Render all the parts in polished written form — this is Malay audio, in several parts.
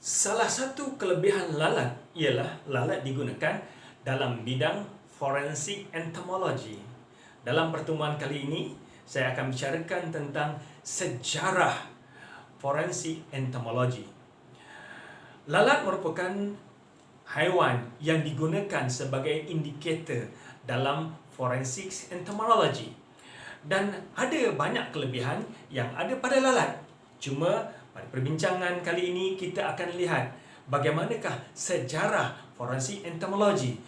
Salah satu kelebihan lalat ialah lalat digunakan dalam bidang forensik entomologi. Dalam pertemuan kali ini, saya akan bicarakan tentang sejarah forensik entomologi. Lalat merupakan haiwan yang digunakan sebagai indikator dalam forensik entomologi. Dan ada banyak kelebihan yang ada pada lalat. Cuma pada perbincangan kali ini kita akan lihat bagaimanakah sejarah forensik entomologi.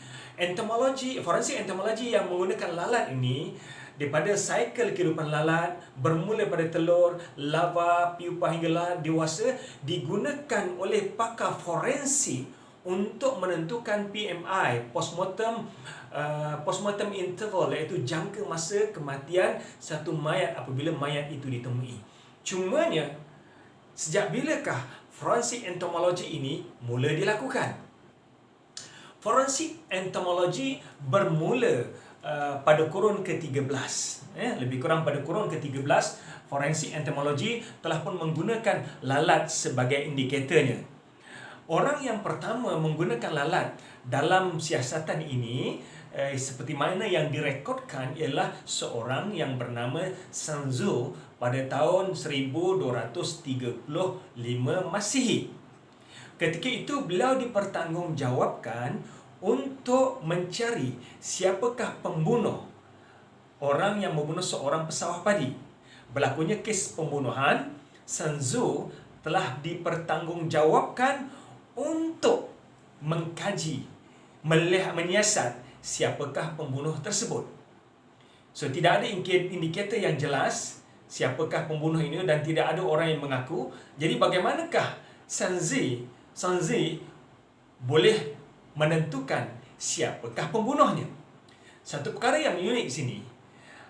Forensik entomologi yang menggunakan lalat ini daripada cycle kehidupan lalat bermula pada telur, larva, pupa hinggalah dewasa digunakan oleh pakar forensik untuk menentukan PMI, postmortem interval, iaitu jangka masa kematian satu mayat apabila mayat itu ditemui. Cumanya, sejak bilakah forensik entomologi ini mula dilakukan? Forensik entomologi bermula pada kurun ke-13. Lebih kurang pada kurun ke-13, forensik entomologi telah pun menggunakan lalat sebagai indikatornya. Orang yang pertama menggunakan lalat dalam siasatan ini seperti mana yang direkodkan ialah seorang yang bernama Sun Tzu pada tahun 1235 Masihi. Ketika itu beliau dipertanggungjawabkan untuk mencari siapakah pembunuh orang yang membunuh seorang pesawah padi. Berlakunya kes pembunuhan, Sun Tzu telah dipertanggungjawabkan untuk mengkaji, menyiasat siapakah pembunuh tersebut. So, tidak ada indikator yang jelas siapakah pembunuh ini dan tidak ada orang yang mengaku. Jadi bagaimanakah Sun Tzu boleh menentukan siapakah pembunuhnya? Satu perkara yang unik di sini,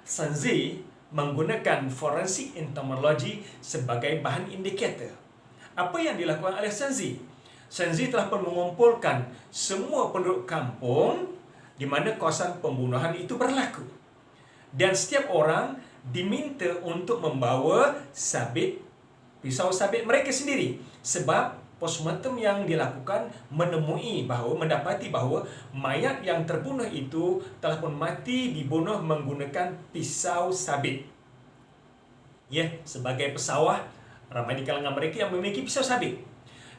Sun Tzu menggunakan forensik entomologi sebagai bahan indikator. Apa yang dilakukan oleh Sun Tzu? Sun Tzu telah pun mengumpulkan semua penduduk kampung di mana kawasan pembunuhan itu berlaku. Dan setiap orang diminta untuk membawa pisau sabit mereka sendiri. Sebab postmortem yang dilakukan mendapati bahawa mayat yang terbunuh itu telah pun mati dibunuh menggunakan pisau sabit. Sebagai pesawah, ramai di kalangan mereka yang memiliki pisau sabit.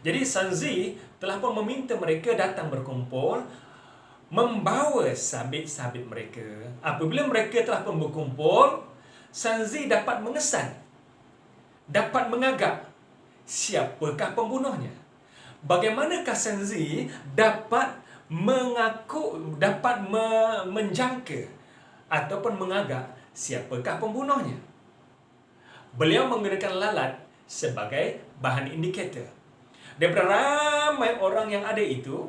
Jadi Sun Tzu telah pun meminta mereka datang berkumpul, membawa sabit-sabit mereka. Apabila mereka telah pun berkumpul, Sun Tzu dapat mengesan, dapat mengagak siapakah pembunuhnya. Bagaimanakah Sun Tzu dapat menjangka ataupun mengagak siapakah pembunuhnya? Beliau menggunakan lalat sebagai bahan indikator. Daripada ramai orang yang ada itu,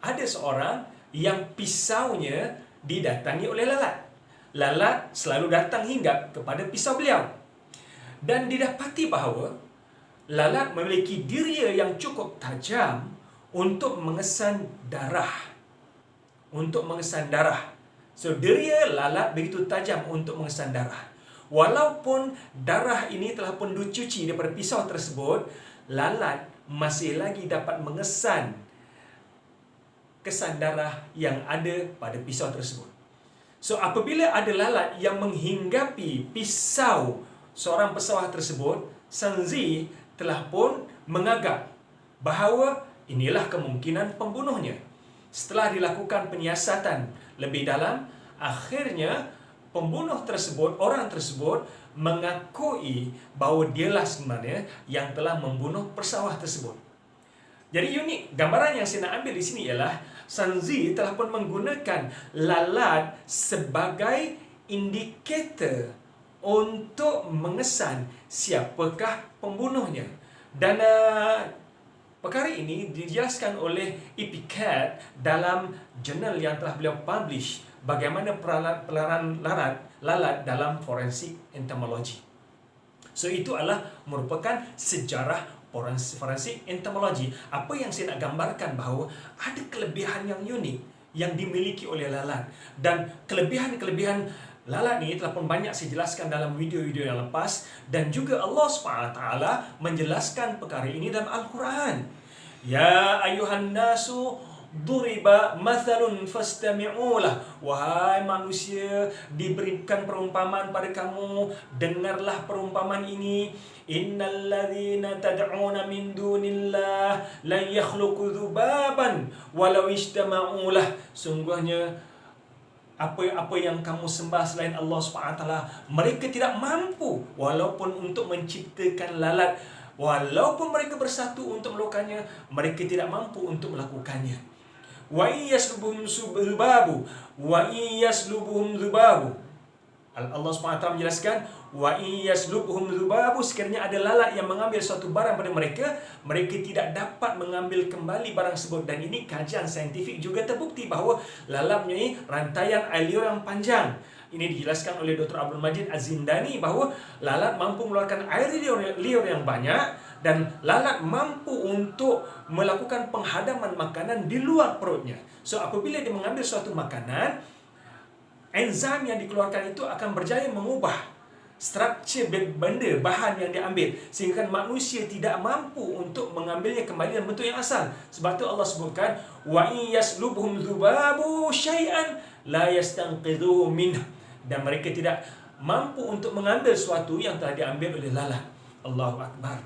ada seorang yang pisaunya didatangi oleh lalat. Lalat selalu datang hinggap kepada pisau beliau. Dan didapati bahawa lalat memiliki diria yang cukup tajam untuk mengesan darah. So, diria lalat begitu tajam untuk mengesan darah. Walaupun darah ini telah pun dicuci daripada pisau tersebut, lalat masih lagi dapat mengesan kesan darah yang ada pada pisau tersebut. So, apabila ada lalat yang menghinggapi pisau seorang pesawah tersebut, Sun Tzu telah pun mengagak bahawa inilah kemungkinan pembunuhnya. Setelah dilakukan penyiasatan lebih dalam, akhirnya pembunuh tersebut, orang tersebut mengakui bahawa dialah sebenarnya yang telah membunuh pesawah tersebut. Jadi unik, gambaran yang saya nak ambil di sini ialah Sun Tzu telah pun menggunakan lalat sebagai indikator untuk mengesan siapakah pembunuhnya. Dan perkara ini dijelaskan oleh Epictet dalam jurnal yang telah beliau publish bagaimana peranan lalat dalam forensik entomologi. So, itu adalah merupakan sejarah forensik entomologi. Apa yang saya nak gambarkan bahawa ada kelebihan yang unik yang dimiliki oleh lalat. Dan kelebihan-kelebihan lalat ni telah pun banyak saya jelaskan dalam video-video yang lepas. Dan juga Allah SWT menjelaskan perkara ini dalam Al-Quran. Ya ayuhan nasu duriba mathalun fastami'ulah. Wahai manusia, diberikan perumpamaan pada kamu, dengarlah perumpamaan ini. Innal ladzina tad'una min dunillah lan yakhluqu dzubaban walau istama'ulah. Sungguhnya apa yang kamu sembah selain Allah SWT, mereka tidak mampu walaupun untuk menciptakan lalat. Walaupun mereka bersatu untuk melakukannya, mereka tidak mampu untuk melakukannya. Wa iyaslubuhum zubabu wa iyaslubuhum zubabu. Allah SWT menjelaskan, wa iyaslubuhum zubabu, sekiranya ada lalat yang mengambil suatu barang pada mereka, mereka tidak dapat mengambil kembali barang tersebut. Dan ini kajian saintifik juga terbukti bahawa lalat mempunyai rantaian air liur yang panjang. Ini dijelaskan oleh Dr. Abdul Majid Az-Zindani bahawa lalat mampu mengeluarkan air liur yang banyak, dan lalat mampu untuk melakukan penghadaman makanan di luar perutnya. So apabila dia mengambil suatu makanan, enzim yang dikeluarkan itu akan berjaya mengubah struktur benda, bahan yang diambil, sehingga manusia tidak mampu untuk mengambilnya kembali dalam bentuk yang asal. Sebab itu Allah sebutkan, wa iyaslubhum dzubabu syai'an la yastanqidhuhu minhu. Dan mereka tidak mampu untuk mengambil sesuatu yang telah diambil oleh lalat. Allahu Akbar.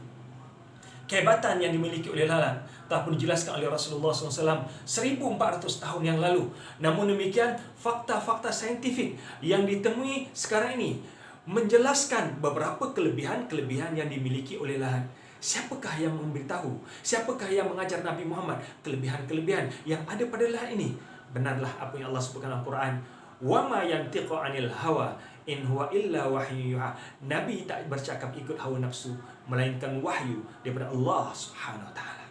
Kehebatan yang dimiliki oleh lalat telah pun dijelaskan oleh Rasulullah SAW 1400 tahun yang lalu. Namun demikian, fakta-fakta saintifik yang ditemui sekarang ini menjelaskan beberapa kelebihan-kelebihan yang dimiliki oleh lalat. Siapakah yang memberitahu? Siapakah yang mengajar Nabi Muhammad kelebihan-kelebihan yang ada pada lalat ini? Benarlah apa yang Allah sebutkan dalam Al-Quran. Wa ma yantiqu 'anil hawa in huwa illa wahyu yuha. Nabi tak bercakap ikut hawa nafsu, melainkan wahyu daripada Allah Subhanahu wa taala.